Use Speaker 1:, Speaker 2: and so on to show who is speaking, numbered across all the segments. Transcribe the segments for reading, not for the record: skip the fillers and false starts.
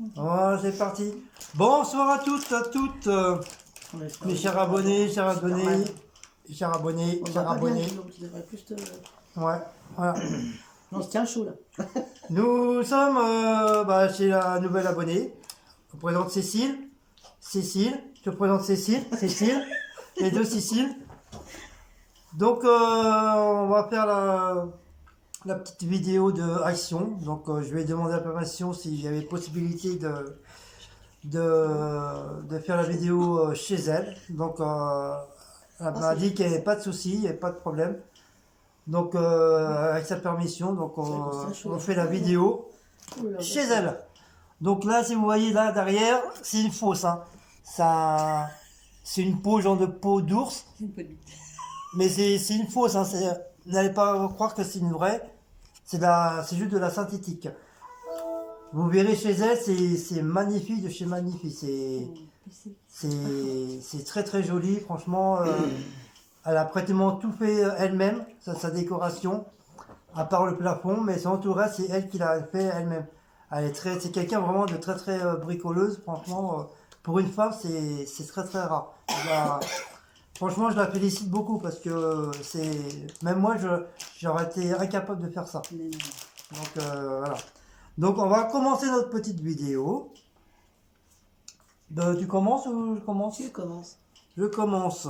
Speaker 1: Voilà, c'est parti. Bonsoir à toutes, mes chers abonnés, chers abonnés, chers abonnés, chers abonnés. Ouais, voilà.
Speaker 2: On se tient chaud là.
Speaker 1: Nous sommes chez la nouvelle abonnée. Je vous présente Cécile. Cécile, je te présente Cécile. Cécile, les deux Cécile. Donc, on va faire la petite vidéo de action. Donc, je vais demander à la permission s'il y avait possibilité de faire la vidéo chez elle. Donc, elle m'a dit qu'il n'y avait pas de souci, il n'y avait pas de problème. Donc, avec sa permission, donc on fait la vidéo chez elle. Donc là, si vous voyez là derrière, c'est une fausse. Hein. Ça, c'est une peau, genre de peau d'ours. Mais c'est une fausse. Hein. N'allez pas croire que c'est une vraie. C'est juste de la synthétique. Vous verrez chez elle, c'est magnifique de chez magnifique. C'est très très joli, franchement. Elle a pratiquement tout fait elle-même, sa décoration, à part le plafond, mais son tout reste, c'est elle qui l'a fait elle-même. C'est quelqu'un vraiment de très très bricoleuse, franchement. Pour une femme, c'est très très rare. Franchement, je la félicite beaucoup parce que même moi, j'aurais été incapable de faire ça. Donc voilà. Donc on va commencer notre petite vidéo. Tu commences ou je commence?
Speaker 2: Tu commences.
Speaker 1: Je commence.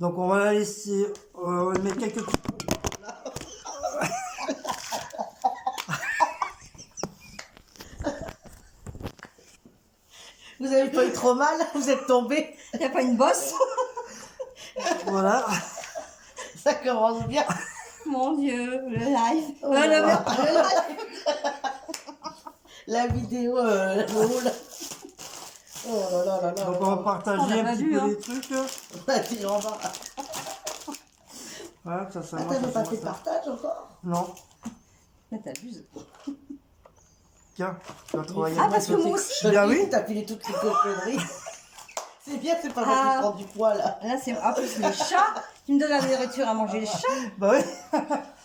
Speaker 1: Donc on va la laisser mettre quelques...
Speaker 2: Vous avez pas eu trop mal? Vous êtes tombé?
Speaker 3: Il n'y a pas une bosse?
Speaker 1: Voilà.
Speaker 2: Ça commence bien.
Speaker 3: Mon Dieu, le live.
Speaker 2: Oh là là. La vidéo roule. Oh là là là là.
Speaker 1: Donc on va partager
Speaker 3: On a
Speaker 1: un
Speaker 3: pas
Speaker 1: petit
Speaker 3: vu,
Speaker 1: peu
Speaker 3: hein.
Speaker 1: les trucs.
Speaker 2: On va tirer en bas.
Speaker 1: Voilà, ça
Speaker 2: Ah, t'avais pas fait de partage encore?
Speaker 1: Non.
Speaker 3: Mais t'abuses.
Speaker 1: Tiens, tu vas travailler.
Speaker 3: Ah, parce que moi aussi.
Speaker 1: Ah oui.
Speaker 2: T'as filé toutes les cochonneries. C'est bien, c'est pas moi qui prends du poids là.
Speaker 3: Là, c'est en plus les chats. Tu me donnes la nourriture à manger les chats.
Speaker 1: Bah oui.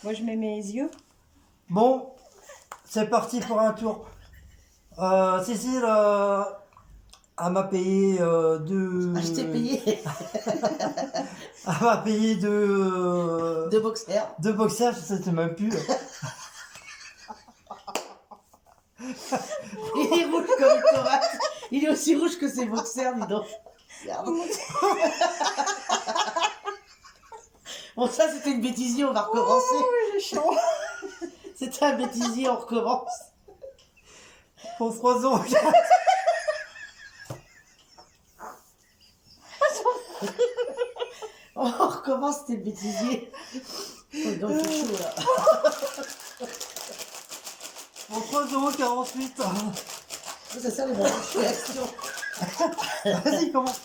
Speaker 3: Moi, je mets mes yeux.
Speaker 1: Bon, c'est parti pour un tour. Cécile, elle m'a payé deux...
Speaker 2: Ah, je t'ai payé.
Speaker 1: Elle m'a payé deux...
Speaker 2: De boxers.
Speaker 1: Deux boxers, je sais même plus.
Speaker 2: Il est rouge comme une tomate. Il est aussi rouge que ses boxers, dis donc. Regarde. Bon, ça c'était une bêtisie, on va recommencer.
Speaker 3: Oh, j'ai chaud.
Speaker 2: C'était un bêtisier, on recommence.
Speaker 1: Pour 3 ans.
Speaker 2: On recommence, c'était le bêtisier. Oh, donc il est chaud là.
Speaker 1: Pour 3,48 €.
Speaker 2: Ça sert les bonnes réactions.
Speaker 1: Vas-y, commence.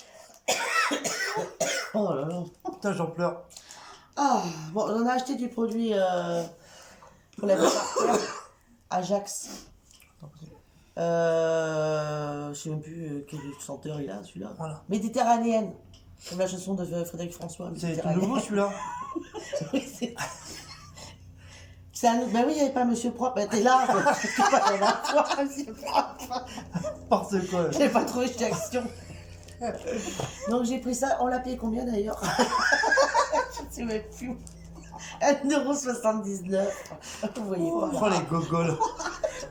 Speaker 2: Oh là là.
Speaker 1: Putain, j'en pleure.
Speaker 2: Ah, bon, on a acheté du produit pour la partir. Ajax. Je sais même plus quel chanteur il a, celui-là.
Speaker 1: Voilà.
Speaker 2: Méditerranéenne. Comme la chanson de Frédéric François.
Speaker 1: C'est tout nouveau celui-là.
Speaker 2: Oui, c'est un autre. Ben oui, il n'y avait pas Monsieur Propre. Ben t'es là. C'est pas la dernière fois, Monsieur Propre.
Speaker 1: Parce quoi.
Speaker 2: J'ai pas trouvé cette action. Donc j'ai pris ça. On l'a payé combien d'ailleurs? Je ne sais même plus. 1,79 €. Vous voyez pas.
Speaker 1: Oh les gogoles.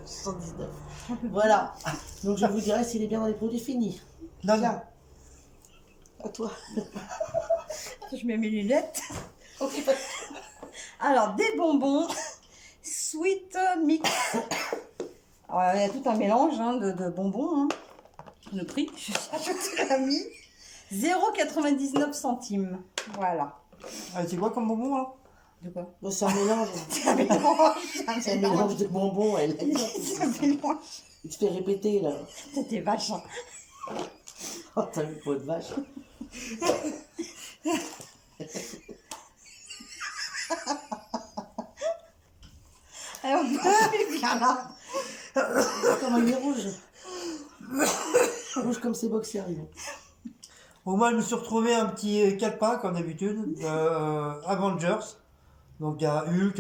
Speaker 2: 79. Voilà. Donc je vous dirai s'il est bien dans les produits finis.
Speaker 1: Non,
Speaker 2: Tiens. À toi.
Speaker 3: Je mets mes lunettes.
Speaker 2: Ok.
Speaker 3: Alors, des bonbons. Sweet Mix. Alors, il y a tout un mélange de bonbons. Hein. Le prix, je te l'ai mis. 0,99 centimes. Voilà.
Speaker 1: Ah, c'est quoi comme bonbon là?
Speaker 3: De quoi?
Speaker 2: Bon, c'est un mélange.
Speaker 3: C'est un mélange.
Speaker 2: C'est un mélange de bonbons. Elle.
Speaker 3: C'est un mélange.
Speaker 2: Il te fait répéter là.
Speaker 3: C'était vache. Hein.
Speaker 2: Oh, t'as vu peau de vache.
Speaker 3: Alors, on bien là.
Speaker 2: Comment il est rouge. Rouge comme ses boxers, dis donc.
Speaker 1: Bon, moi, je me suis retrouvé un petit 4-pack, comme d'habitude, Avengers. Donc, il y a Hulk,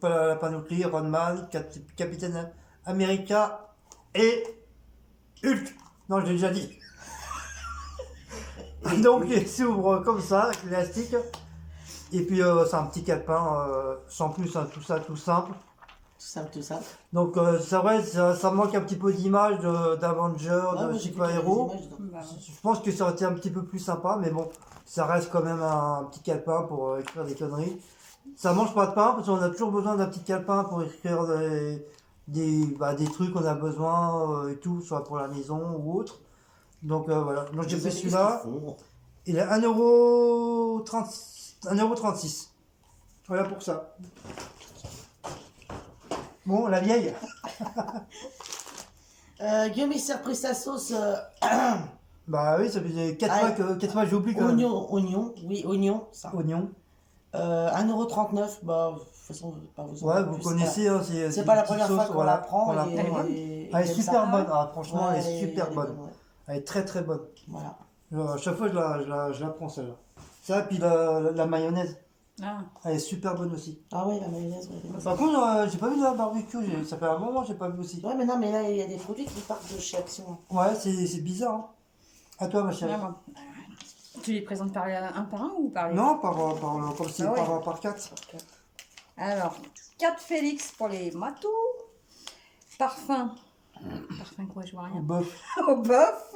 Speaker 1: la panoplie, Iron Man, Capitaine America et Hulk. Non, je l'ai déjà dit. Donc il s'ouvre comme ça, avec l'élastique. Et puis c'est un petit calepin, sans plus, hein, tout ça, tout simple.
Speaker 2: Tout simple.
Speaker 1: Donc c'est vrai, ça manque un petit peu d'image d'Avengers,
Speaker 2: Ouais,
Speaker 1: de
Speaker 2: moi, j'ai vu
Speaker 1: super-héros.
Speaker 2: qu'il y a des images dedans.
Speaker 3: Bah,
Speaker 1: Je pense que ça aurait été un petit peu plus sympa, mais bon, ça reste quand même un petit calepin pour écrire des conneries. Ça mange pas de pain, parce qu'on a toujours besoin d'un petit calepin pour écrire des trucs qu'on a besoin et tout, soit pour la maison ou autre. Donc voilà, donc j'ai pris celui-là. Il est 1,36 €. Voilà pour ça. Bon, la vieille.
Speaker 2: Guillaume, il s'est repris sa sauce
Speaker 1: Bah oui, ça fait 4 fois que j'oublie quand même.
Speaker 2: oignon, ça.
Speaker 1: Oignon.
Speaker 2: 1,39 €, bah, de toute façon, pas vous en
Speaker 1: Ouais,
Speaker 2: dire
Speaker 1: vous
Speaker 2: plus,
Speaker 1: connaissez, hein,
Speaker 2: c'est pas la
Speaker 1: une petite
Speaker 2: première fois
Speaker 1: sauce,
Speaker 2: qu'on la prend.
Speaker 1: qu'on la
Speaker 2: et-
Speaker 1: prend.
Speaker 2: et-
Speaker 1: Elle est
Speaker 2: et
Speaker 1: super
Speaker 2: ça.
Speaker 1: bonne, ah, franchement,
Speaker 2: Ouais,
Speaker 1: elle est super bonne.
Speaker 2: ouais.
Speaker 1: Elle est très très bonne.
Speaker 2: Voilà.
Speaker 1: À chaque fois, je la prends celle-là. Ça, puis la mayonnaise,
Speaker 3: Ah.
Speaker 1: elle est super bonne aussi.
Speaker 2: Ah ouais, la mayonnaise. Ouais,
Speaker 1: Par contre, j'ai pas vu de la barbecue, ça fait un moment que j'ai pas vu aussi.
Speaker 2: ouais, mais non, mais là, il y a des produits qui partent de chez Action.
Speaker 1: Ouais, c'est bizarre. Hein. À toi, ma chérie.
Speaker 3: Vraiment. Tu les présentes par un par un ou par les...
Speaker 1: Non, comme si
Speaker 3: Ah ouais.
Speaker 1: par 4.
Speaker 3: Alors, 4 Félix pour les matous. Parfum. Parfum quoi, je vois rien.
Speaker 1: Bœuf.
Speaker 3: Au bœuf.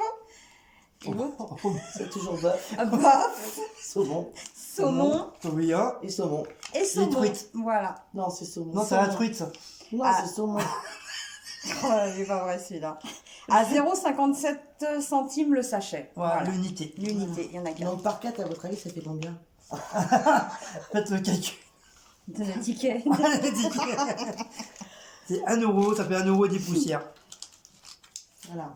Speaker 3: Et l'autre,
Speaker 2: C'est toujours bœuf,
Speaker 3: bœuf,
Speaker 2: saumon
Speaker 3: saumon
Speaker 1: Sauvignon.
Speaker 2: et saumon.
Speaker 3: et saumon.
Speaker 1: truites.
Speaker 3: Voilà.
Speaker 2: Non, c'est saumon.
Speaker 1: Non, c'est la truite, ça.
Speaker 2: Non,
Speaker 3: Ah.
Speaker 2: c'est saumon.
Speaker 3: Oh, il est pas vrai celui-là. À 0,57 centimes le sachet.
Speaker 1: Voilà,
Speaker 3: Voilà.
Speaker 1: l'unité.
Speaker 3: L'unité, il y en a 4.
Speaker 2: Donc par 4, à votre avis, ça fait combien?
Speaker 1: Faites le calcul.
Speaker 3: Le ticket.
Speaker 1: C'est 1 €, ça fait 1 € des poussières.
Speaker 2: Voilà.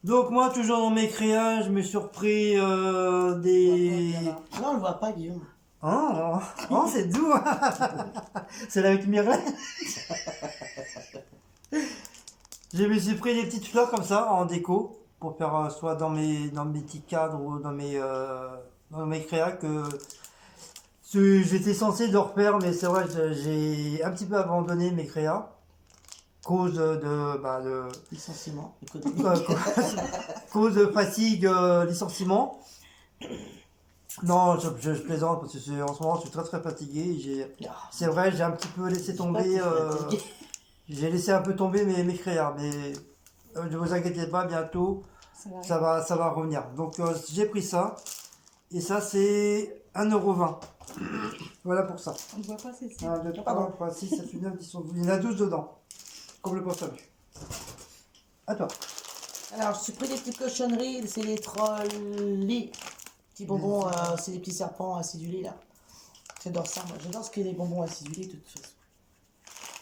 Speaker 1: Donc moi, toujours dans mes créages, je me suis repris des...
Speaker 2: Non, on le voit pas, Guillaume.
Speaker 1: Oh, c'est doux. C'est là avec Mireille. Je me suis pris des petites fleurs comme ça en déco pour faire soit dans mes petits cadres ou dans mes créas que j'étais censé de refaire, mais c'est vrai que j'ai un petit peu abandonné mes créas cause de
Speaker 2: Licenciement
Speaker 1: cause,
Speaker 2: économique.
Speaker 1: cause de fatigue, licenciement. Non, je plaisante parce que en ce moment je suis très très fatigué. C'est vrai, j'ai un petit peu laissé tomber. J'ai laissé un peu tomber mes créas, mais ne vous inquiétez pas, bientôt ça va revenir. Donc j'ai pris ça, et ça c'est 1,20 €. Voilà pour ça.
Speaker 3: On ne voit pas, c'est ça.
Speaker 1: 1, 2, 3, 4, 6, 7, 8, 9, 10, 11, 12. Il y en a 12 dedans. Comme le portable. À toi.
Speaker 2: Alors, je suis pris des petites cochonneries, c'est les trolls, petits bonbons, c'est des petits serpents acidulés là. J'adore ça, moi. J'adore ce que les bonbons acidulés de toute façon.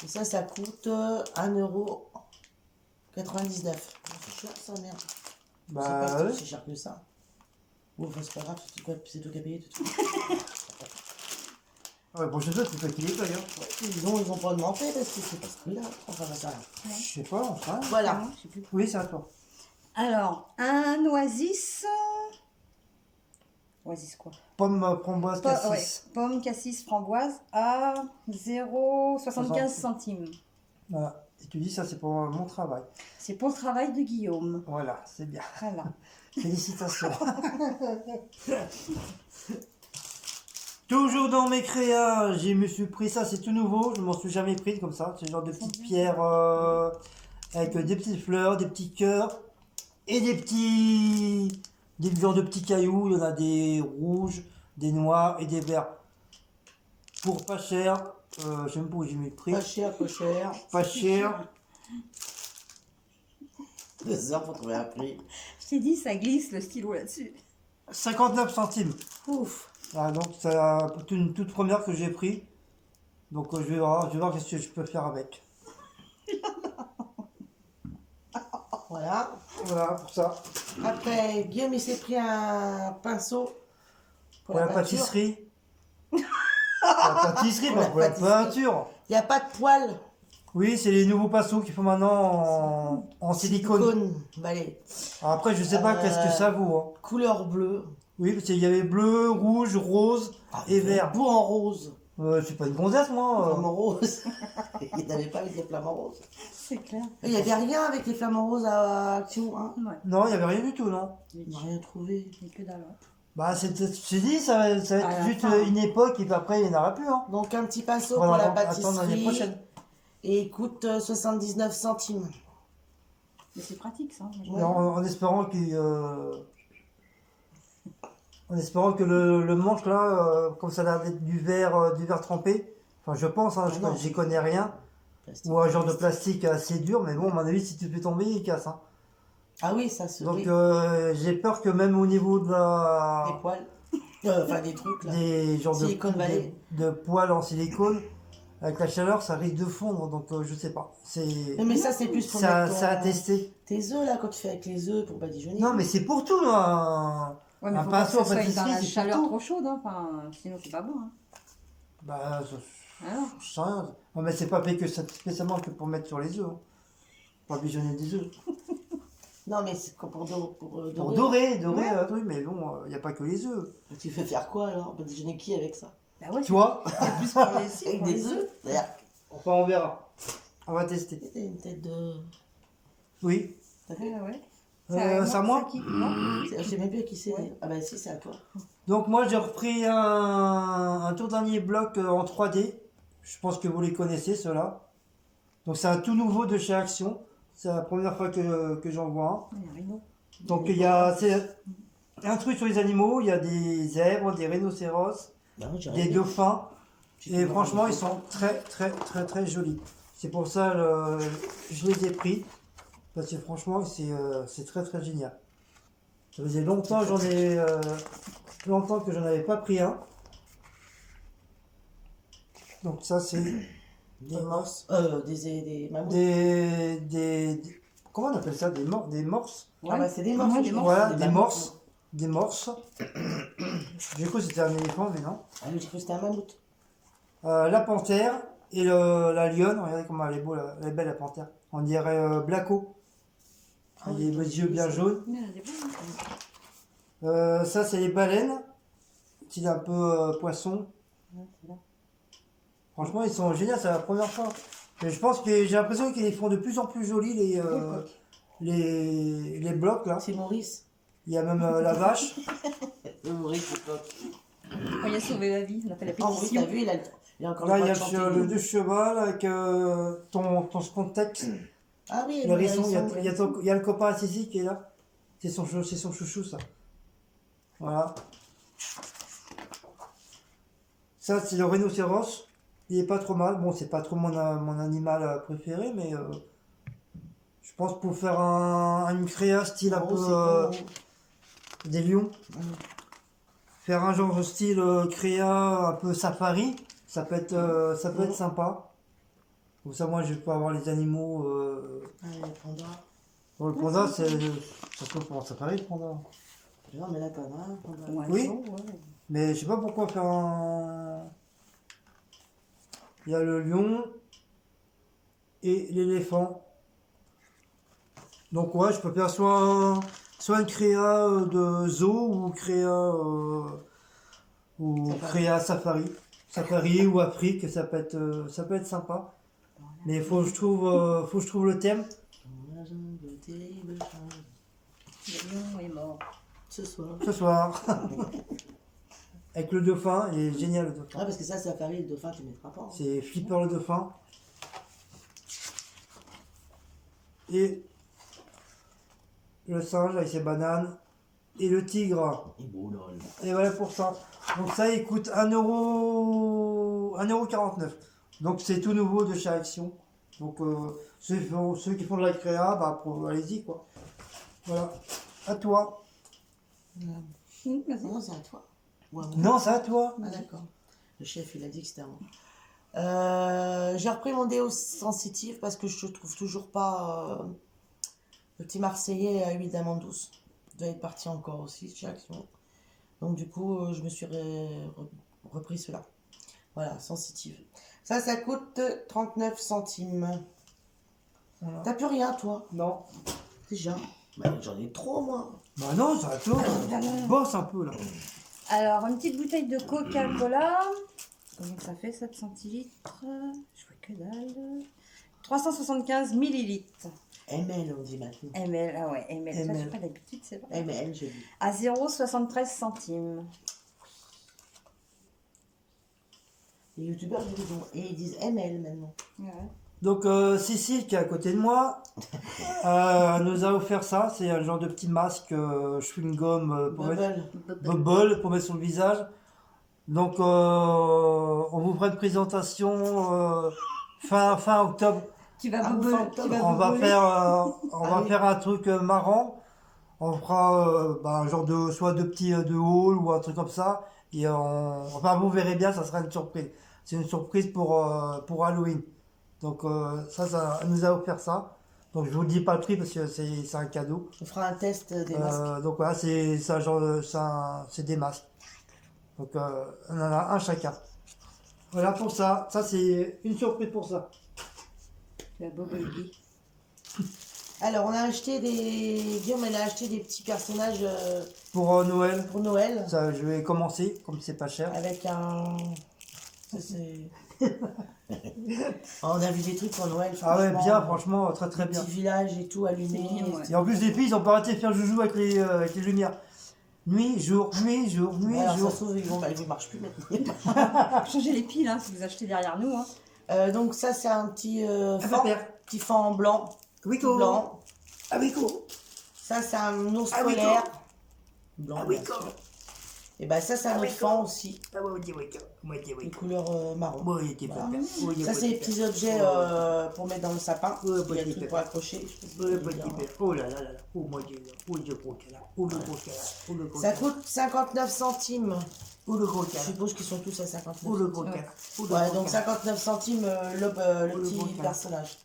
Speaker 2: Et ça coûte 1,99 €. C'est cher ça, merde. C'est pas
Speaker 1: Ouais.
Speaker 2: si cher que ça. Bon, enfin, c'est pas grave, c'est toi qui as payé de toute façon.
Speaker 1: Ouais, prochaine fois, c'est toi qui les paye. Hein.
Speaker 2: Ouais, ils ont pas augmenté parce que c'est pas ce prix-là. Enfin, ça.
Speaker 1: Je sais pas, on sait.
Speaker 2: Voilà.
Speaker 3: Je sais plus.
Speaker 1: Oui, c'est à toi.
Speaker 3: Alors, un oasis. Oasis quoi?
Speaker 1: Pomme, framboise, cassis.
Speaker 3: Ouais, pomme, cassis, framboise à 0,75 centimes.
Speaker 1: Voilà. Et tu dis ça, c'est pour mon travail.
Speaker 3: C'est pour le travail de Guillaume.
Speaker 1: Voilà, c'est bien.
Speaker 3: Voilà.
Speaker 1: Félicitations. Toujours dans mes créas, je me suis pris ça, c'est tout nouveau, je m'en suis jamais pris comme ça. C'est le genre de petites pierres avec des petites fleurs, des petits cœurs et des genres de petits cailloux. Il y en a des rouges, des noirs et des verts. Pour pas cher, je sais même pas où j'ai mis le prix.
Speaker 2: Pas cher, pas cher.
Speaker 1: Pas cher.
Speaker 2: 2 heures pour trouver un prix.
Speaker 3: Je t'ai dit, ça glisse le stylo là-dessus.
Speaker 1: 59 centimes.
Speaker 2: Ouf.
Speaker 1: Voilà, donc c'est une toute première que j'ai pris. Donc je vais voir ce que je peux faire avec.
Speaker 2: Voilà.
Speaker 1: Voilà pour ça.
Speaker 2: Après, Guillaume, il s'est pris un pinceau
Speaker 1: Pour la
Speaker 2: peinture.
Speaker 1: pâtisserie. La pâtisserie,
Speaker 2: Pour
Speaker 1: pas
Speaker 2: la
Speaker 1: pour la
Speaker 2: pâtisserie.
Speaker 1: peinture.
Speaker 2: Il n'y a pas de poils.
Speaker 1: Oui, c'est les nouveaux pinceaux qu'il faut maintenant en silicone.
Speaker 2: Bah, allez.
Speaker 1: Alors après, je sais pas qu'est-ce que ça vaut. Hein.
Speaker 2: Couleur bleue.
Speaker 1: Oui, parce qu'il y avait bleu, rouge, rose et vert.
Speaker 2: Beau en rose.
Speaker 1: C'est pas une gonzesse, moi.
Speaker 2: Comme en rose. qu'il n'y avait pas avec les flamants roses.
Speaker 3: C'est clair.
Speaker 2: Il n'y avait rien avec les flamants roses à Action, hein.
Speaker 3: Ouais.
Speaker 1: Non, il n'y avait rien du tout, non.
Speaker 2: On n'a rien trouvé.
Speaker 3: Il n'y a que dalle. hein.
Speaker 1: Bah, j'ai dit, ça va
Speaker 3: À
Speaker 1: être
Speaker 3: la
Speaker 1: juste
Speaker 3: fin.
Speaker 1: une époque et puis après, il n'y en aura plus. Hein.
Speaker 2: Donc un petit pinceau
Speaker 1: Voilà,
Speaker 2: pour la
Speaker 1: attendre l'année
Speaker 2: pâtisserie.
Speaker 1: prochaine.
Speaker 2: Et il coûte 79 centimes.
Speaker 3: Mais c'est pratique ça. Moi, je-
Speaker 2: Ouais.
Speaker 1: En espérant en espérant que le manche là, comme ça a l'air d'être du verre trempé, enfin je pense, hein,
Speaker 2: Ah non.
Speaker 1: j'y connais rien,
Speaker 2: Plastique.
Speaker 1: ou un genre de plastique assez dur, mais bon, à mon avis, si tu fais tomber, il casse. Hein.
Speaker 2: Ah oui, ça se
Speaker 1: Donc
Speaker 2: oui.
Speaker 1: j'ai peur que même au niveau de
Speaker 2: Des
Speaker 1: la
Speaker 2: poils. Enfin des trucs là.
Speaker 1: des genres
Speaker 2: Silicone Valley.
Speaker 1: de poils en silicone, avec la chaleur, ça risque de fondre, donc je sais pas.
Speaker 2: Mais ça c'est plus pour
Speaker 1: Ça,
Speaker 2: mettre
Speaker 1: ça a testé.
Speaker 2: tes œufs là quand tu fais avec les œufs pour badigeonner.
Speaker 1: Non, mais c'est pour tout, là.
Speaker 3: Ouais, mais
Speaker 1: Un
Speaker 3: faut pas que
Speaker 1: pinceau
Speaker 3: ça
Speaker 1: en
Speaker 3: soit dans
Speaker 1: pâtisserie,
Speaker 3: la
Speaker 1: c'est
Speaker 3: chaleur
Speaker 1: tout.
Speaker 3: trop chaude, hein. Enfin, sinon c'est pas bon. Hein.
Speaker 1: Bah,
Speaker 3: Alors,
Speaker 1: je sais rien. Non, mais c'est pas fait que spécialement que pour mettre sur les œufs. Hein. Pour bijonner des œufs.
Speaker 2: Non mais c'est pour dorer.
Speaker 1: Pour dorer, un truc, mais bon, il n'y a pas que les œufs.
Speaker 2: Tu fais faire quoi alors? Badigeonner qui avec ça?
Speaker 3: bah ouais,
Speaker 1: Toi,
Speaker 3: c'est plus pour les cils,
Speaker 2: Avec
Speaker 3: pour
Speaker 2: des
Speaker 3: les
Speaker 2: œufs? D'ailleurs,
Speaker 1: enfin, on verra. On va tester.
Speaker 2: t'as une tête de.
Speaker 1: Oui.
Speaker 2: T'as vu?
Speaker 3: Ouais, ouais.
Speaker 1: C'est à moi.
Speaker 3: qui, non
Speaker 2: Je sais même plus à qui c'est.
Speaker 3: Ouais.
Speaker 2: Ah bah si, c'est à toi.
Speaker 1: Donc, moi, j'ai repris un tout dernier bloc en 3D. Je pense que vous les connaissez, ceux-là. Donc, c'est un tout nouveau de chez Action. C'est la première fois que j'en vois un.
Speaker 3: Il y a un rhino.
Speaker 1: Donc, c'est un truc sur les animaux. Il y a des zèbres, des rhinocéros,
Speaker 2: Bah, moi, j'ai
Speaker 1: des
Speaker 2: rien
Speaker 1: dauphins.
Speaker 2: dit.
Speaker 1: Et franchement, ils sont très jolis. C'est pour ça je les ai pris. Parce que franchement, c'est très génial. Ça faisait longtemps, longtemps que j'en avais pas pris un. Donc ça, c'est
Speaker 2: Des morses. Des mammouths.
Speaker 1: comment on appelle ça? Des morses.
Speaker 2: Ah bah c'est des morses.
Speaker 3: Ouais, des morses.
Speaker 1: Voilà, des
Speaker 2: mammouths.
Speaker 1: morses. Des morses. Du coup, c'était un éléphant, mais non.
Speaker 2: Ah mais j'ai cru que c'était un mammouth.
Speaker 1: La panthère et la lionne. Regardez comment elle est beau, elle est belle la panthère. On dirait Blacko.
Speaker 2: Ah
Speaker 1: Il a
Speaker 2: oui,
Speaker 1: les yeux bien jaunes.
Speaker 3: Mais elle a des bons.
Speaker 1: Ça, c'est les baleines. Style un peu poisson.
Speaker 3: Ouais, c'est là.
Speaker 1: Franchement, ils sont géniaux, c'est la première fois. Et je pense que j'ai l'impression qu'ils les font de plus en plus jolis, les blocs là.
Speaker 2: C'est Maurice.
Speaker 1: Il y a même la vache.
Speaker 2: Maurice, c'est top.
Speaker 3: Quand il a sauvé la vie, on a fait la
Speaker 2: Oh oui,
Speaker 3: pétition.
Speaker 2: t'as vu, il a encore
Speaker 1: Là,
Speaker 2: le
Speaker 1: il y
Speaker 2: droit
Speaker 1: a
Speaker 2: de chanter.
Speaker 1: le cheval avec ton contexte.
Speaker 2: Ah oui,
Speaker 1: Le hérisson, il y a
Speaker 2: hérisson.
Speaker 1: il y a le copain à Sissi qui est là. C'est son chouchou, ça. Voilà. Ça, c'est le rhinocéros. Il est pas trop mal. Bon, c'est pas trop mon animal préféré, mais je pense pour faire une créa style un
Speaker 2: Oh,
Speaker 1: peu
Speaker 2: c'est bon.
Speaker 1: des lions. Faire un genre de style créa un peu safari, ça peut être sympa. Comme ça, moi, je peux avoir les animaux.
Speaker 2: Ah, les pandas.
Speaker 1: Bon, le panda, ça se trouve pour un safari, le panda.
Speaker 2: Non, mais là, pas mal. Panda.
Speaker 3: Ouais,
Speaker 1: Oui.
Speaker 3: bon, ouais.
Speaker 1: Mais je sais pas pourquoi faire un. Il y a le lion et l'éléphant. Donc ouais, je peux faire soit une créa de zoo ou créa safari. Safari ou Afrique, ça peut être sympa. Mais il faut que je trouve le thème.
Speaker 2: Dans la jungle, terrible chose.
Speaker 3: Le lion est mort.
Speaker 2: Ce soir.
Speaker 1: Ce soir. Avec le dauphin, il est génial le
Speaker 2: Ah,
Speaker 1: dauphin.
Speaker 2: parce que ça Paris, le dauphin, tu mettras pas. Hein.
Speaker 1: C'est Flipper le dauphin. Et le singe avec ses bananes. Et le tigre.
Speaker 2: Et beau, lol.
Speaker 1: Et voilà pour ça. Donc ça, il coûte 1,49 €. Donc c'est tout nouveau de chez Action. Donc ceux qui font de la créa, bah, allez-y quoi. Voilà. À toi.
Speaker 3: Vas-y.
Speaker 2: Non, c'est à toi. Ouais, ouais.
Speaker 1: Non, c'est à toi.
Speaker 2: Ah, d'accord. Le chef, il a dit que c'était à moi. J'ai repris mon déo sensitif parce que je trouve toujours pas le petit Marseillais à huile d'amande douce. Il doit être parti encore aussi chez Action. Donc du coup, je me suis repris cela. Voilà, sensitive. Ça coûte 39 centimes.
Speaker 1: Voilà.
Speaker 2: T'as plus rien, toi,
Speaker 1: Non.
Speaker 2: déjà? Bah, j'en ai trop, moi.
Speaker 1: Bah non, c'est à toi. Bosse un peu là.
Speaker 3: Alors, une petite bouteille de Coca-Cola. Combien ça fait 7 centilitres? Je vois que dalle. 375 millilitres.
Speaker 2: ML, on dit maintenant.
Speaker 3: ml, ah ouais, ml. Ça,
Speaker 1: ML.
Speaker 3: j'ai pas d'habitude, c'est vrai.
Speaker 2: ML, je dis.
Speaker 3: À 0,73 centimes.
Speaker 2: Les youtubeurs, ils disent ML maintenant.
Speaker 3: Ouais.
Speaker 1: Donc Cécile qui est à côté de moi nous a offert ça. C'est un genre de petit masque chewing-gum pour mettre,
Speaker 2: Bubble.
Speaker 1: bubble pour mettre sur le visage. Donc on vous fera une présentation fin octobre.
Speaker 3: Qui va
Speaker 2: Ah,
Speaker 3: boboler,
Speaker 2: enfin,
Speaker 3: qui va
Speaker 1: On va
Speaker 3: boboler.
Speaker 1: faire,
Speaker 2: Ah oui.
Speaker 1: un truc marrant. On fera un genre de soit de petits de haul ou un truc comme ça. Et enfin vous verrez bien, ça sera une surprise. C'est une surprise pour Halloween. Donc ça elle nous a offert ça. Donc je vous dis pas le prix parce que c'est un cadeau.
Speaker 2: On fera un test des masques.
Speaker 1: Donc voilà, c'est un genre c'est des masques. Donc on en a un chacun. Voilà pour ça. Ça c'est une surprise pour ça.
Speaker 3: Qui va boboler.
Speaker 2: Alors, on a acheté Guillaume, elle a acheté des petits personnages
Speaker 1: Pour Noël,
Speaker 2: pour Noël.
Speaker 1: ça je vais commencer comme c'est pas cher.
Speaker 2: Avec un. Ça, c'est. On a vu des trucs pour Noël.
Speaker 1: Ah ouais,
Speaker 2: franchement,
Speaker 1: bien, franchement, très très bien.
Speaker 2: Petit village et tout allumé.
Speaker 3: C'est mignon, ouais.
Speaker 1: Et en plus, les filles, ils ont pas arrêté de faire joujou avec les lumières. Nuit, jour, nuit, jour, nuit,
Speaker 2: Alors, ça
Speaker 1: jour.
Speaker 2: se trouve, ils ne marchent plus maintenant.
Speaker 3: Changez les piles, hein, si vous achetez derrière nous. Hein.
Speaker 2: Donc, ça, c'est un petit
Speaker 1: Ah,
Speaker 2: fan.
Speaker 1: père.
Speaker 2: Petit fan blanc.
Speaker 1: Wico.
Speaker 2: Blanc.
Speaker 1: Ah, Wico.
Speaker 2: Ça, c'est un ours
Speaker 1: Ah oui,
Speaker 2: polaire.
Speaker 1: quoi.
Speaker 2: Blanc,
Speaker 1: Ah,
Speaker 2: bien
Speaker 1: Wico.
Speaker 2: sûr. Et bah, ça, c'est un
Speaker 1: Ah
Speaker 2: autre
Speaker 1: oui,
Speaker 2: fan aussi.
Speaker 1: Ah, ouais, dit Wico. Moi, dit
Speaker 2: De
Speaker 1: Wico.
Speaker 2: couleur marron.
Speaker 1: Bon, il était pas
Speaker 2: Voilà.
Speaker 1: père. Oh, il est
Speaker 2: Ça,
Speaker 1: pas
Speaker 2: c'est des
Speaker 1: père.
Speaker 2: petits objets pour mettre dans le sapin.
Speaker 1: Ouais,
Speaker 2: Il y a
Speaker 1: petit
Speaker 2: des trucs
Speaker 1: père.
Speaker 2: pour accrocher. Je sais pas si
Speaker 1: Ouais,
Speaker 2: vous voulez
Speaker 1: petit
Speaker 2: dire.
Speaker 1: père. Oh là là là là. Oh, mon Dieu. Oh, le gros canard. Oh, le gros canard. Oh, le gros
Speaker 2: Ça
Speaker 1: canard.
Speaker 2: coûte 59 centimes.
Speaker 1: Oh, le gros
Speaker 2: Je
Speaker 1: canard.
Speaker 2: suppose qu'ils sont tous à 59
Speaker 1: Oh, le gros
Speaker 2: centimes.
Speaker 1: canard. Oh, le
Speaker 2: Ouais,
Speaker 1: gros
Speaker 2: donc
Speaker 1: canard.
Speaker 2: 59 centimes le
Speaker 1: Oh, le
Speaker 2: petit
Speaker 1: gros canard.
Speaker 2: personnage.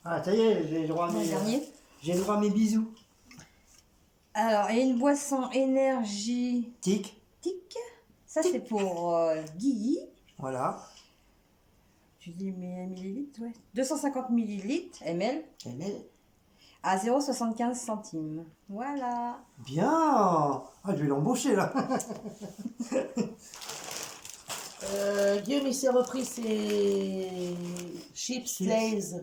Speaker 1: Ah, ça y est, j'ai le droit à
Speaker 3: Le
Speaker 1: mes,
Speaker 3: dernier.
Speaker 1: j'ai le droit à mes bisous.
Speaker 3: Alors, et une boisson énergétique.
Speaker 1: Tic.
Speaker 3: Ça, c'est pour Guy.
Speaker 1: Voilà.
Speaker 3: Tu dis millilitres, ouais. 250 millilitres, ml,
Speaker 2: ML.
Speaker 3: à 0,75 centimes. Voilà.
Speaker 1: Bien. Ah, je vais l'embaucher là.
Speaker 2: Guillaume, il s'est repris ses chips Lay's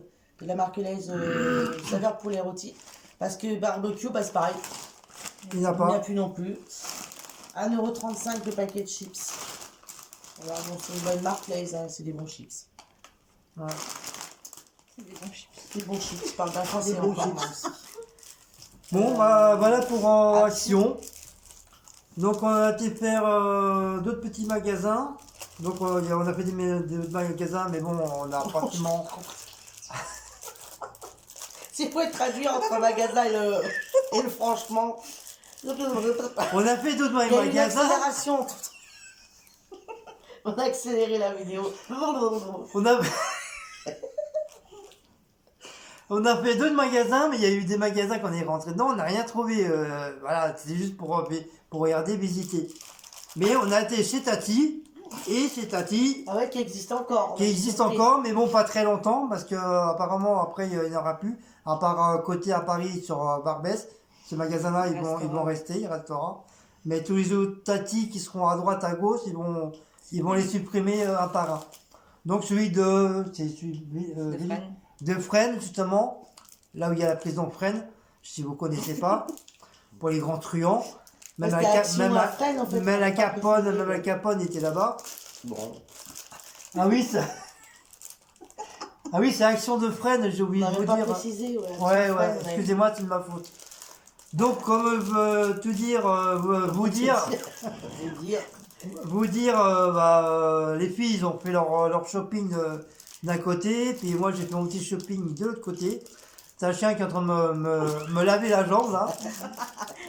Speaker 2: de la marque Lay's saveur poulet rôti. Parce que barbecue, bah, c'est pareil.
Speaker 1: Il n'y a
Speaker 2: Il n'y a
Speaker 1: pas.
Speaker 2: plus non plus. 1,35 € le paquet de chips. Voilà, bon, c'est une bonne marque Lay's, hein, c'est des bons chips.
Speaker 1: Ouais.
Speaker 3: C'est des bons chips.
Speaker 2: Des bons chips, je parle d'un français
Speaker 1: Des bons
Speaker 2: encore
Speaker 1: chips.
Speaker 2: moi aussi.
Speaker 1: Bon, voilà pour Action. Donc, on a été faire d'autres petits magasins. Donc, on a fait des magasins, mais bon, on a pratiquement.
Speaker 2: S'il faut être traduit entre magasin et le franchement.
Speaker 1: On a fait d'autres
Speaker 2: Il y a eu une
Speaker 1: magasins.
Speaker 2: accélération. On a accéléré la vidéo.
Speaker 1: On a. On a fait d'autres magasins, mais il y a eu des magasins qu'on est rentré dedans, on n'a rien trouvé. Voilà, c'était juste pour regarder, visiter. Mais on a été chez Tati, et chez Tati,
Speaker 2: Ah ouais, qui existe encore.
Speaker 1: qui existe encore, mais bon, pas très longtemps, parce que apparemment après il n'y en aura plus, à part côté à Paris sur Barbès. Ce magasin-là, ils vont rester, il restera. Mais tous les autres Tati qui seront à droite, à gauche, ils vont les supprimer un par un. Donc celui c'est celui
Speaker 3: De Fresnes.
Speaker 1: de Fresnes, justement, là où il y a la prison Fresnes, si vous connaissez pas, pour les grands truands. Même
Speaker 2: Parce
Speaker 1: la,
Speaker 2: qu'il y a
Speaker 1: Ca-
Speaker 2: Action
Speaker 1: même
Speaker 2: à
Speaker 1: la-
Speaker 2: Fresnes, en fait,
Speaker 1: même la
Speaker 2: on peut pas
Speaker 1: Capone,
Speaker 2: préciser,
Speaker 1: même la
Speaker 2: ouais.
Speaker 1: Capone était là-bas.
Speaker 2: Bon.
Speaker 1: Ah oui, ça. Ah oui, c'est Action de Fresnes, j'ai
Speaker 2: On
Speaker 1: oublié de
Speaker 2: n'avait
Speaker 1: vous
Speaker 2: pas
Speaker 1: dire.
Speaker 2: précisé, ouais.
Speaker 1: Ouais,
Speaker 2: Sur
Speaker 1: ouais,
Speaker 2: Fresnes, on avait-
Speaker 1: excusez-moi, c'est de ma faute. Donc, comme tout dire, vous dire, les filles, ils ont fait leur shopping d'un côté, puis moi j'ai fait mon petit shopping de l'autre côté. C'est un chien qui est en train de me laver la jambe là.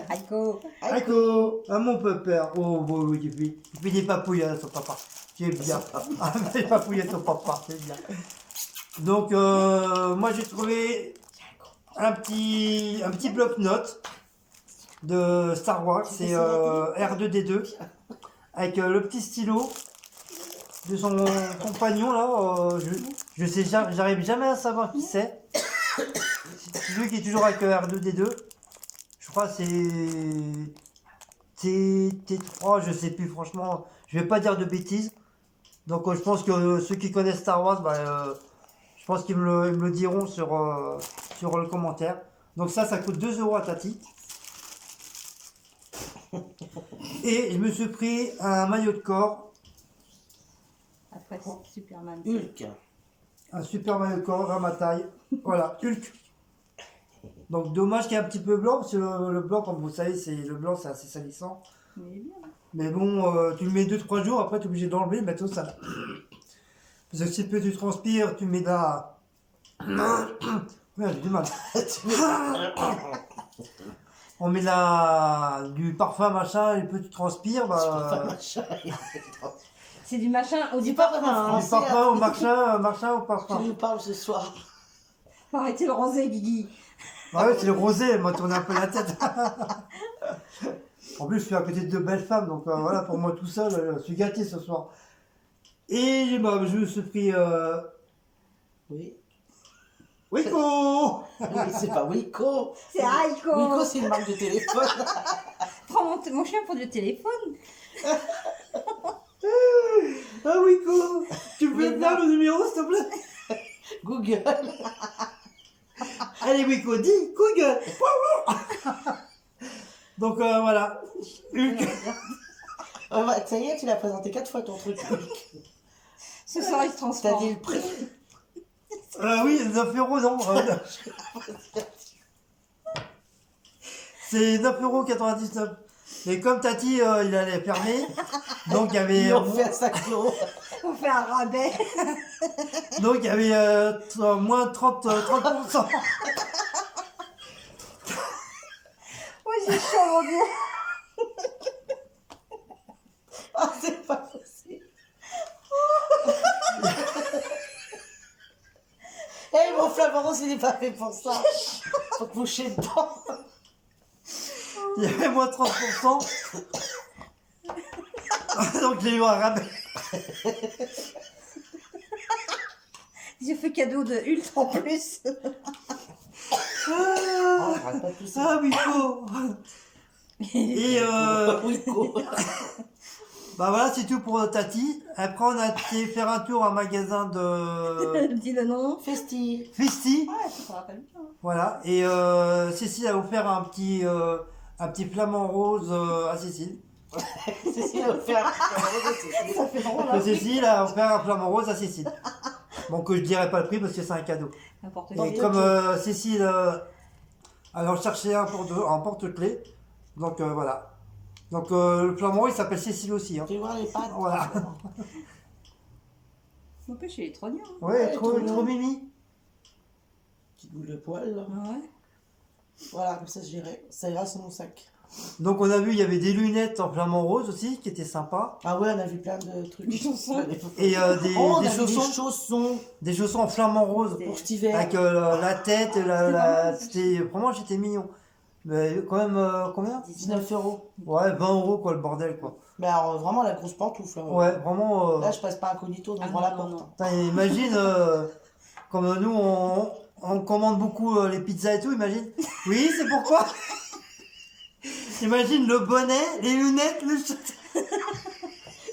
Speaker 3: Aïko.
Speaker 1: Aïko, ah mon pépère. Oh, bon, oui, tu fais des papouilles à ton papa. C'est bien. Ah, des papouilles à ton papa, c'est bien. Donc, moi j'ai trouvé un petit bloc-notes de Star Wars, c'est R2D2, avec le petit stylo de son compagnon là. Je sais, j'arrive jamais à savoir qui c'est. C'est lui qui est toujours avec R2D2. Je crois que c'est T3, je sais plus franchement. Je vais pas dire de bêtises. Donc je pense que ceux qui connaissent Star Wars, Je pense qu'ils me le diront sur le commentaire. Donc ça coûte 2 € à Tati. Et je me suis pris un maillot de corps.
Speaker 3: Après, c'est Superman.
Speaker 2: Hulk.
Speaker 1: Un super maillot de corps à ma taille. Voilà, Hulk. Donc dommage qu'il y ait un petit peu blanc, parce que le blanc, comme vous savez, le blanc c'est assez salissant.
Speaker 3: Mais il est bien.
Speaker 1: Mais bon, tu le mets 2-3 jours, après tu es obligé d'enlever, de mettre au sale. Parce que si peu tu transpires, tu mets de la... Merde, j'ai du mal. On met du parfum, machin, et plus tu transpires, bah...
Speaker 3: C'est du machin au
Speaker 2: Dis
Speaker 3: du
Speaker 2: pas
Speaker 3: parfum.
Speaker 2: vraiment
Speaker 3: hein.
Speaker 1: Du parfum au machin au
Speaker 2: Tu
Speaker 1: parfum.
Speaker 2: nous parles ce soir.
Speaker 3: Faut arrêter le rosé, Guigui.
Speaker 1: Ah ouais, c'est le rosé, elle m'a tourné un peu la tête. En plus, je suis à côté de 2 belles femmes, donc voilà, pour moi tout seul, je suis gâté ce soir. Et je me suis pris...
Speaker 2: Oui.
Speaker 1: Wiko.
Speaker 2: Oui, c'est pas Wiko.
Speaker 3: C'est Aiko.
Speaker 2: Wiko, c'est une marque de téléphone.
Speaker 3: Prends mon chien pour du téléphone.
Speaker 1: Ah Wiko, tu peux me dire le numéro s'il te plaît?
Speaker 2: Google.
Speaker 1: Allez Wiko, dis Google. Donc voilà. Hulk.
Speaker 2: Oh, bah, ça y est, tu l'as présenté 4 fois ton truc.
Speaker 3: Ce soir, il se
Speaker 2: T'as
Speaker 3: transforme.
Speaker 2: dit le prix.
Speaker 1: Oui, 9 € non. C'est 9,99 €. Et comme Tati, il allait fermer, donc il y avait...
Speaker 2: Ils ont fait un sac d'euros.
Speaker 3: On fait un rabais.
Speaker 1: Donc il y avait moins 30%.
Speaker 3: Ouais, j'ai chaud, mon Dieu.
Speaker 2: Ah, c'est pas possible. Eh, mon flamant rose, il n'est pas fait pour ça. Faut te moucher dedans.
Speaker 1: Il y avait moins 30%. Donc j'ai eu un rabais.
Speaker 3: J'ai fait cadeau de Hulk en plus.
Speaker 2: Oh, arrête pas de tousser.
Speaker 1: Ah Wiko. Et
Speaker 2: Wiko.
Speaker 1: bah voilà, c'est tout pour Tati. Après on a été faire un tour à un magasin de
Speaker 3: Dis le nom.
Speaker 2: Festi.
Speaker 1: Festi.
Speaker 3: Ouais, ça me rappelle bien.
Speaker 1: Voilà. Et Cécile a offert un petit flamant rose à Cécile.
Speaker 2: Cécile a offert.
Speaker 3: Ça fait drôle,
Speaker 1: Que
Speaker 3: hein.
Speaker 1: Cécile a offert un flamant rose à Cécile. Bon, que je dirai pas le prix parce que c'est un cadeau.
Speaker 3: N'importe
Speaker 1: Et
Speaker 3: quoi.
Speaker 1: comme Cécile elle en cherchait un en porte-clés, donc voilà. Donc le flamant rose il s'appelle Cécile aussi. Hein.
Speaker 2: Tu vois les pattes.
Speaker 1: Voilà.
Speaker 3: N'empêche, il est trop bien.
Speaker 1: Ouais,
Speaker 2: Ouais,
Speaker 1: trop,
Speaker 2: trop
Speaker 1: trop
Speaker 2: bien.
Speaker 1: mimi.
Speaker 2: Petite boule de poil. Là.
Speaker 3: Ah ouais.
Speaker 2: Voilà, comme ça, je dirais. Ça ira sur mon sac.
Speaker 1: Donc on a vu, il y avait des lunettes en flamant rose aussi, qui étaient sympas.
Speaker 2: Ah ouais, on a vu plein de trucs.
Speaker 3: Des chaussons.
Speaker 1: Et
Speaker 2: Oh, on
Speaker 1: des
Speaker 2: a vu
Speaker 1: chaussons. Des chaussons en flamant rose.
Speaker 3: Des-
Speaker 2: pour cet hiver.
Speaker 1: Avec la tête, c'était vraiment j'étais mignon. Mais quand même combien?
Speaker 2: 19 €.
Speaker 1: Ouais, 20 € quoi le bordel quoi.
Speaker 2: Mais alors, vraiment, la grosse pantoufle. Hein.
Speaker 1: Ouais, vraiment.
Speaker 2: Là, je passe pas incognito, donc
Speaker 3: Ah
Speaker 2: on la
Speaker 3: non,
Speaker 2: porte.
Speaker 3: non.
Speaker 2: hein.
Speaker 1: Putain, imagine comme nous on commande beaucoup les pizzas et tout, imagine. Oui, c'est pourquoi. Imagine le bonnet, les lunettes,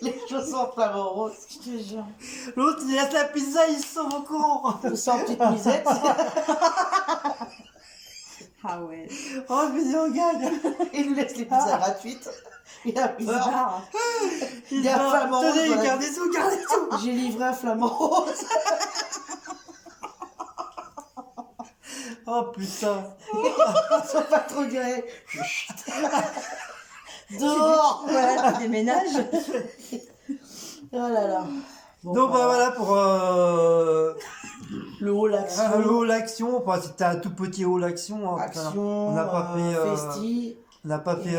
Speaker 2: Les chaussons en flamant rose.
Speaker 3: Je te jure.
Speaker 1: l'autre il laisse la pizza, il se sauve au courant.
Speaker 2: Sans petite musette.
Speaker 3: Ah ouais.
Speaker 1: Oh, je me dis, on gagne.
Speaker 2: Il nous laisse les pizzas gratuites. Il a
Speaker 3: Il se
Speaker 2: peur.
Speaker 3: barre.
Speaker 2: Il y a un flamant rose.
Speaker 1: Tenez,
Speaker 2: dans la-
Speaker 1: gardez tout, gardez tout.
Speaker 2: J'ai livré un flamant rose.
Speaker 1: Oh putain.
Speaker 2: Sois pas trop gré. Dehors.
Speaker 3: Voilà, tu déménages.
Speaker 2: Oh là là. Bon,
Speaker 1: Donc bah, voilà pour
Speaker 2: le haut l'action.
Speaker 1: le haul action. Enfin, c'était un tout petit haul action. Hein, putain.
Speaker 2: Action.
Speaker 1: On n'a pas fait,
Speaker 2: Festi.
Speaker 1: on n'a pas fait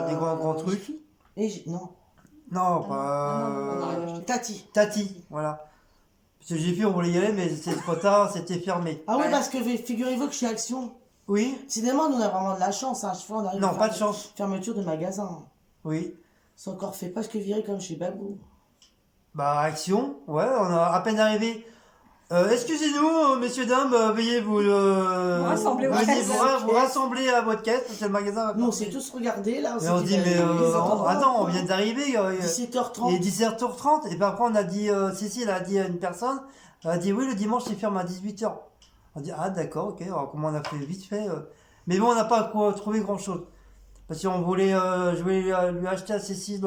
Speaker 1: des grands trucs.
Speaker 2: Et non.
Speaker 1: Non, pas.
Speaker 3: non.
Speaker 2: Tati.
Speaker 1: Tati, voilà. Parce que j'ai fait, on voulait y aller, mais c'était trop tard, c'était fermé.
Speaker 2: Ah oui,
Speaker 3: Ouais.
Speaker 2: parce que figurez-vous que je suis Action.
Speaker 1: Oui.
Speaker 2: Cinéma, nous on a vraiment de la chance. Hein. Je vois, on arrive
Speaker 1: Non,
Speaker 2: à
Speaker 1: pas de
Speaker 2: faire
Speaker 1: chance.
Speaker 2: fermeture de magasin.
Speaker 1: Oui.
Speaker 2: C'est encore fait presque virer comme chez Babou.
Speaker 1: Bah, action. Ouais, on a à peine arrivé. Excusez-nous, messieurs, dames, veuillez vous,
Speaker 3: rassembler aux
Speaker 1: venez
Speaker 3: caisses.
Speaker 1: vous rassembler à votre caisse, parce que le magasin va
Speaker 2: Nous on
Speaker 1: fermer.
Speaker 2: s'est tous regardés là.
Speaker 1: Mais on dit, mais attends, on vient d'arriver. Il est
Speaker 2: 17h30.
Speaker 1: 17h30. Et puis après, on a dit, Cécile a dit à une personne, Elle a dit oui, le dimanche, c'est ferme à 18h. On dit ah d'accord, ok, alors comment on a fait vite fait. Mais bon, on n'a pas trouvé grand-chose. Parce qu'on voulait, je voulais lui acheter à Cécile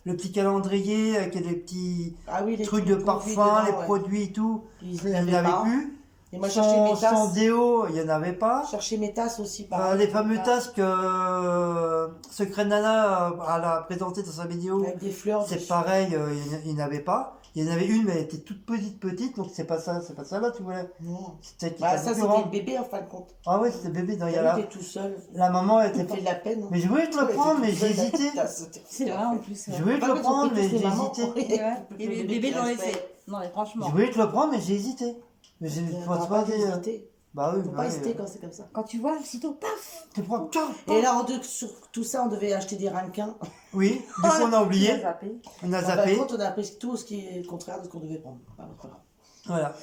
Speaker 1: le petit calendrier avec les petits
Speaker 2: Ah oui, les
Speaker 1: trucs de parfum, les produits et tout.
Speaker 2: Ils
Speaker 1: Il n'y en
Speaker 2: n'avaient
Speaker 1: avait
Speaker 2: pas.
Speaker 1: plus.
Speaker 2: Et moi, je cherchais mes
Speaker 1: Son
Speaker 2: tasses.
Speaker 1: déo, il n'y en avait pas.
Speaker 2: Je cherchais mes tasses aussi, pareil.
Speaker 1: Les fameux tasses que Secret Nana a présenté dans sa vidéo,
Speaker 2: Avec des fleurs
Speaker 1: c'est
Speaker 2: dessus.
Speaker 1: pareil, il n'y avait pas. Il y en avait une, mais elle était toute petite, donc c'est pas ça là, tu voulais.
Speaker 2: Non.
Speaker 1: C'était
Speaker 2: Bah, ça, c'était
Speaker 1: concurrent.
Speaker 2: le bébé, en fin de compte.
Speaker 1: Ah ouais, c'était bébé dans
Speaker 2: Il
Speaker 1: Yala.
Speaker 2: était tout seul.
Speaker 1: La maman, elle était
Speaker 2: Ça
Speaker 1: pas.
Speaker 2: fait de la peine.
Speaker 1: Mais je voulais te le prendre, mais j'ai hésité.
Speaker 3: C'est vrai en plus.
Speaker 1: Je voulais te le prendre, mais j'ai hésité.
Speaker 3: Et le bébé dans les seins. Non, mais
Speaker 1: Je
Speaker 3: franchement.
Speaker 1: voulais te le prendre, mais j'ai hésité. Mais j'ai
Speaker 2: Faut
Speaker 1: pas dit.
Speaker 2: hésiter.
Speaker 1: Bah oui,
Speaker 2: Faut
Speaker 1: bah
Speaker 2: pas
Speaker 1: oui,
Speaker 2: hésiter quand c'est comme ça.
Speaker 3: Quand tu vois, aussitôt, paf.
Speaker 1: Tu prends tout.
Speaker 2: Et là, sur tout ça, on devait acheter des ramequins.
Speaker 1: Oui, du coup on a oublié.
Speaker 3: Zappé.
Speaker 1: On a
Speaker 2: En fin de
Speaker 1: zappé.
Speaker 2: compte, on a pris tout ce qui est le contraire de ce qu'on devait prendre. Pas notre problème.
Speaker 1: Voilà.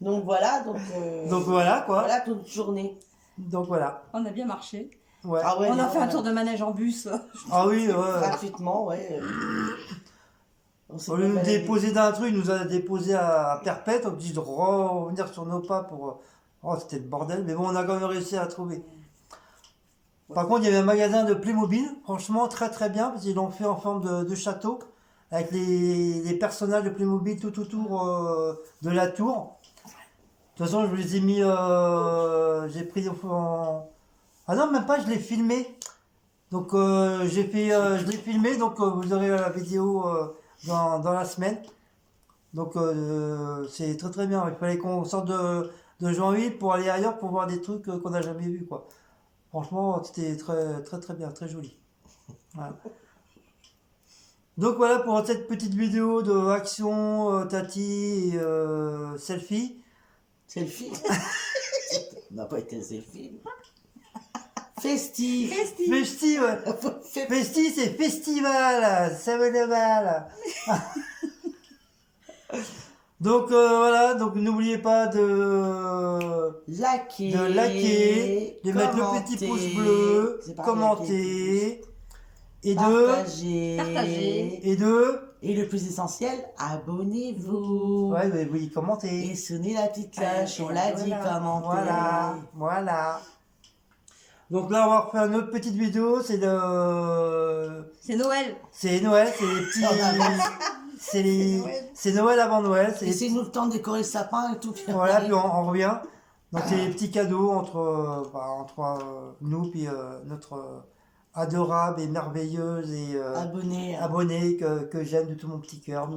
Speaker 2: Donc voilà,
Speaker 1: Donc voilà quoi.
Speaker 2: voilà toute journée.
Speaker 1: Donc voilà.
Speaker 3: On a bien marché.
Speaker 1: Ouais.
Speaker 2: Ah ouais,
Speaker 3: On a fait un
Speaker 2: voilà.
Speaker 3: tour de manège en bus.
Speaker 1: Ah oui, ouais.
Speaker 2: Gratuitement, ouais. On s'est
Speaker 1: Au lieu de
Speaker 2: bien
Speaker 1: nous
Speaker 2: baladé.
Speaker 1: déposer d'un truc, il nous a déposé à Perpète. On dit de revenir sur nos pas pour. Oh, c'était le bordel. Mais bon, on a quand même réussi à trouver. Par contre, il y avait un magasin de Playmobil. Franchement, très très bien. Parce qu'ils l'ont fait en forme de château. Avec les personnages de Playmobil tout autour de la tour. De toute façon, je les ai mis. J'ai pris en. Ah non, même pas, je l'ai filmé. Donc, je l'ai filmé. Donc, vous aurez la vidéo dans la semaine. Donc, c'est très très bien. Il fallait qu'on sorte de Joinville pour aller ailleurs pour voir des trucs qu'on n'a jamais vus, quoi. Franchement, c'était très très très bien, très joli. Voilà. Donc voilà pour cette petite vidéo de action, Tati et selfie.
Speaker 2: Selfie. On n'a pas été un selfie. Festif.
Speaker 1: Festi, ouais. Festi, c'est festival, ça veut dire mal. Donc voilà, donc n'oubliez pas de liker, de mettre le petit pouce bleu,
Speaker 2: C'est pareil,
Speaker 1: commenter et
Speaker 2: partager. Et le plus essentiel, abonnez-vous.
Speaker 1: Ouais, mais oui, commentez.
Speaker 2: Et sonnez la petite cloche, on l'a dit, commentez.
Speaker 1: Voilà. Donc là, on va refaire une autre petite vidéo.
Speaker 3: C'est Noël.
Speaker 1: C'est Noël, c'est les petits. C'est Noël avant Noël. C'est les
Speaker 2: Laissez-nous le temps de décorer le sapin et tout. Puis
Speaker 1: Voilà, puis on revient. Donc c'est les petits cadeaux entre nous puis notre adorable et merveilleuse et abonnée que j'aime de tout mon petit cœur.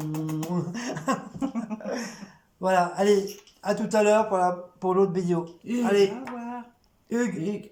Speaker 1: Voilà, allez, à tout à l'heure pour l'autre vidéo.
Speaker 2: Hugues.
Speaker 1: Allez,
Speaker 3: Au revoir.
Speaker 1: Hugues.
Speaker 2: Hugues.